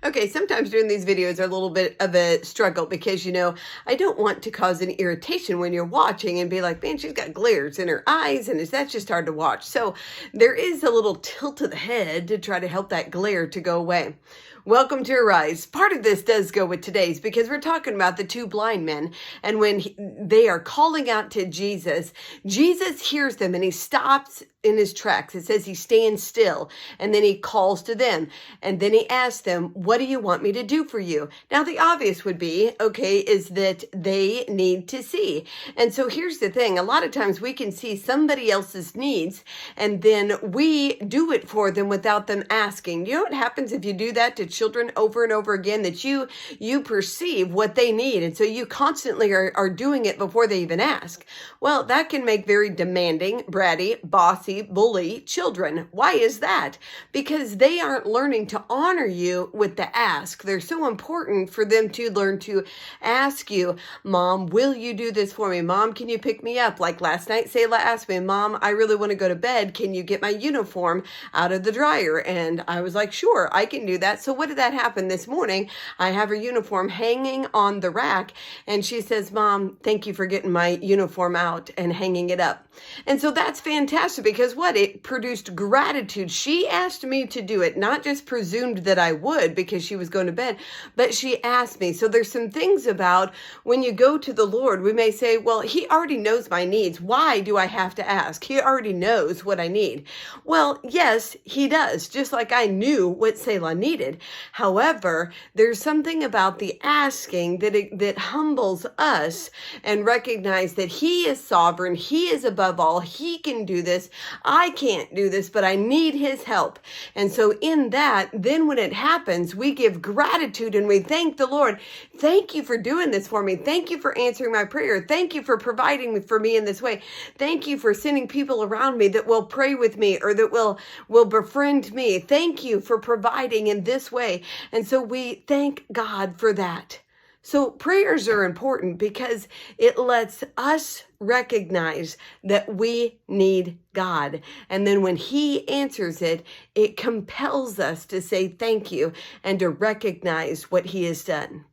Okay, sometimes doing these videos are a little bit of a struggle because, I don't want to cause any irritation when you're watching and be like, man, she's got glares in her eyes and that's just hard to watch. So there is a little tilt of the head to try to help that glare to go away. Welcome to Arise. Part of this does go with today's because we're talking about the two blind men. And when they are calling out to Jesus, Jesus hears them and he stops in his tracks. It says he stands still and then he calls to them. And then he asks them, what do you want me to do for you? Now, the obvious would be, okay, is that they need to see. And so here's the thing. A lot of times we can see somebody else's needs and then we do it for them without them asking. You know what happens if you do that to children over and over again, that you perceive what they need. And so you constantly are doing it before they even ask. Well, that can make very demanding, bratty, bossy, bully children. Why is that? Because they aren't learning to honor you with the ask. They're so important for them to learn to ask you, Mom, will you do this for me? Mom, can you pick me up? Like last night, Selah asked me, Mom, I really want to go to bed. Can you get my uniform out of the dryer? And I was like, sure, I can do that. So what did that happen this morning? I have her uniform hanging on the rack and she says, Mom, thank you for getting my uniform out and hanging it up. And so that's fantastic because what? It produced gratitude. She asked me to do it, not just presumed that I would because she was going to bed, but she asked me. So there's some things about when you go to the Lord, we may say, well, he already knows my needs. Why do I have to ask? He already knows what I need. Well, yes, he does, just like I knew what Selah needed. However, there's something about the asking that humbles us and recognize that he is sovereign. He is above all. He can do this. I can't do this, but I need his help. And so in that, then when it happens, we give gratitude and we thank the Lord. Thank you for doing this for me. Thank you for answering my prayer. Thank you for providing for me in this way. Thank you for sending people around me that will pray with me or that will befriend me. Thank you for providing in this way. And so we thank God for that. So prayers are important because it lets us recognize that we need God. And then when he answers it, it compels us to say thank you and to recognize what he has done.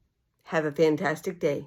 Have a fantastic day.